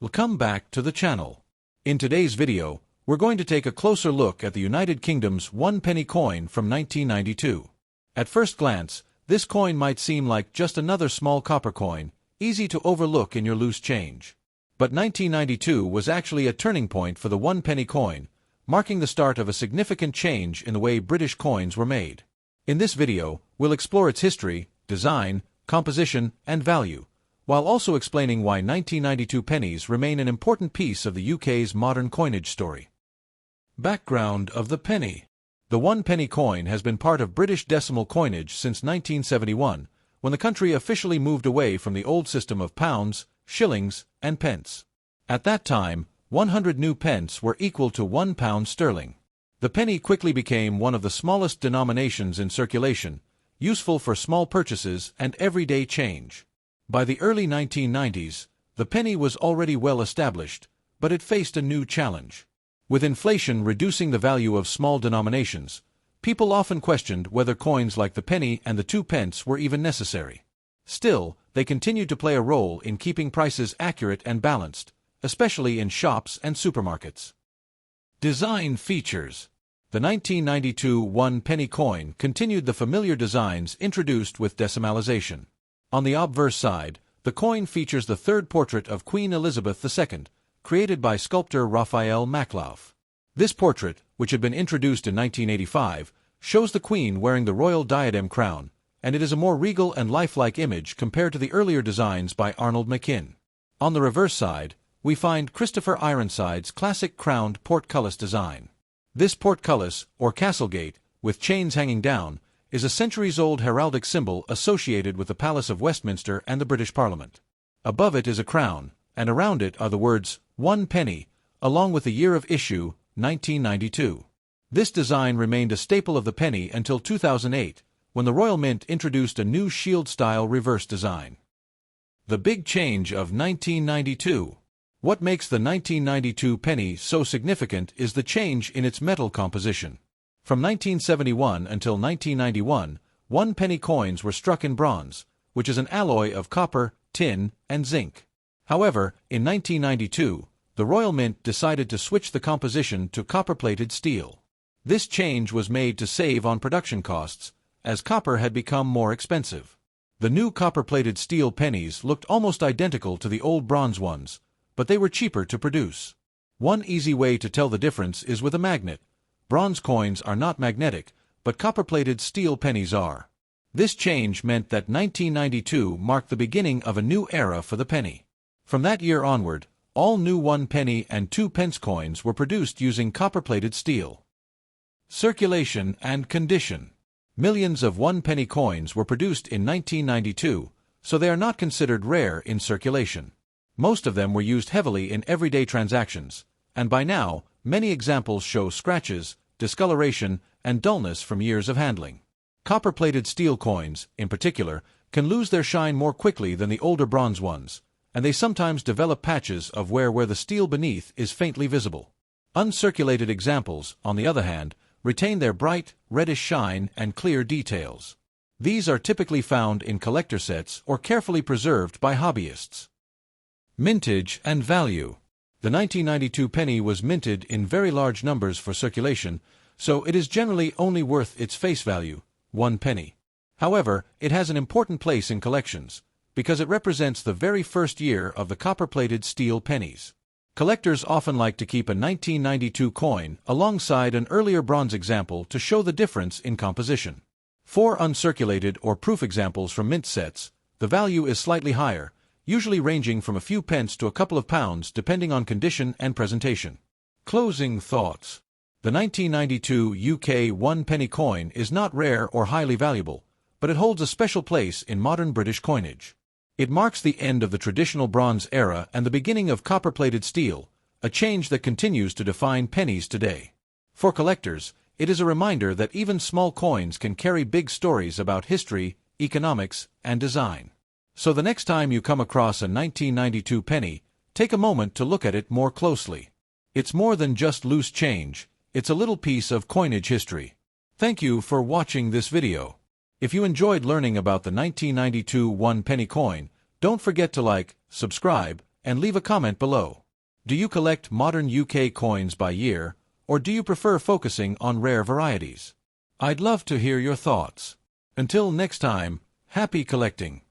Welcome back to the channel. In today's video, we're going to take a closer look at the United Kingdom's one-penny coin from 1992. At first glance, this coin might seem like just another small copper coin, easy to overlook in your loose change. But 1992 was actually a turning point for the one-penny coin, marking the start of a significant change in the way British coins were made. In this video, we'll explore its history, design, composition, and value, while also explaining why 1992 pennies remain an important piece of the UK's modern coinage story. Background of the penny. The one-penny coin has been part of British decimal coinage since 1971, when the country officially moved away from the old system of pounds, shillings, and pence. At that time, 100 new pence were equal to £1 sterling. The penny quickly became one of the smallest denominations in circulation, useful for small purchases and everyday change. By the early 1990s, the penny was already well established, but it faced a new challenge. With inflation reducing the value of small denominations, people often questioned whether coins like the penny and the 2 pence were even necessary. Still, they continued to play a role in keeping prices accurate and balanced, especially in shops and supermarkets. Design features. The 1992 one-penny coin continued the familiar designs introduced with decimalization. On the obverse side, the coin features the third portrait of Queen Elizabeth II, created by sculptor Raphael Maklauf. This portrait, which had been introduced in 1985, shows the Queen wearing the royal diadem crown, and it is a more regal and lifelike image compared to the earlier designs by Arnold McKin. On the reverse side, we find Christopher Ironside's classic crowned portcullis design. This portcullis, or castlegate, with chains hanging down, is a centuries-old heraldic symbol associated with the Palace of Westminster and the British Parliament. Above it is a crown, and around it are the words, "one penny," along with the year of issue, 1992. This design remained a staple of the penny until 2008, when the Royal Mint introduced a new shield-style reverse design. The big change of 1992. What makes the 1992 penny so significant is the change in its metal composition. From 1971 until 1991, one-penny coins were struck in bronze, which is an alloy of copper, tin, and zinc. However, in 1992, the Royal Mint decided to switch the composition to copper-plated steel. This change was made to save on production costs, as copper had become more expensive. The new copper-plated steel pennies looked almost identical to the old bronze ones, but they were cheaper to produce. One easy way to tell the difference is with a magnet. Bronze coins are not magnetic, but copper-plated steel pennies are. This change meant that 1992 marked the beginning of a new era for the penny. From that year onward, all new 1-penny and 2-pence coins were produced using copper-plated steel. Circulation and condition. Millions of 1-penny coins were produced in 1992, so they are not considered rare in circulation. Most of them were used heavily in everyday transactions, and by now, many examples show scratches, discoloration, and dullness from years of handling. Copper-plated steel coins, in particular, can lose their shine more quickly than the older bronze ones, and they sometimes develop patches of wear where the steel beneath is faintly visible. Uncirculated examples, on the other hand, retain their bright, reddish shine and clear details. These are typically found in collector sets or carefully preserved by hobbyists. Mintage and value. The 1992 penny was minted in very large numbers for circulation, so it is generally only worth its face value, 1 penny. However, it has an important place in collections, because it represents the very first year of the copper-plated steel pennies. Collectors often like to keep a 1992 coin alongside an earlier bronze example to show the difference in composition. For uncirculated or proof examples from mint sets, the value is slightly higher, usually ranging from a few pence to a couple of pounds depending on condition and presentation. Closing thoughts. The 1992 UK 1-penny coin is not rare or highly valuable, but it holds a special place in modern British coinage. It marks the end of the traditional bronze era and the beginning of copper-plated steel, a change that continues to define pennies today. For collectors, it is a reminder that even small coins can carry big stories about history, economics, and design. So the next time you come across a 1992 penny, take a moment to look at it more closely. It's more than just loose change, it's a little piece of coinage history. Thank you for watching this video. If you enjoyed learning about the 1992 1-penny coin, don't forget to like, subscribe, and leave a comment below. Do you collect modern UK coins by year, or do you prefer focusing on rare varieties? I'd love to hear your thoughts. Until next time, happy collecting!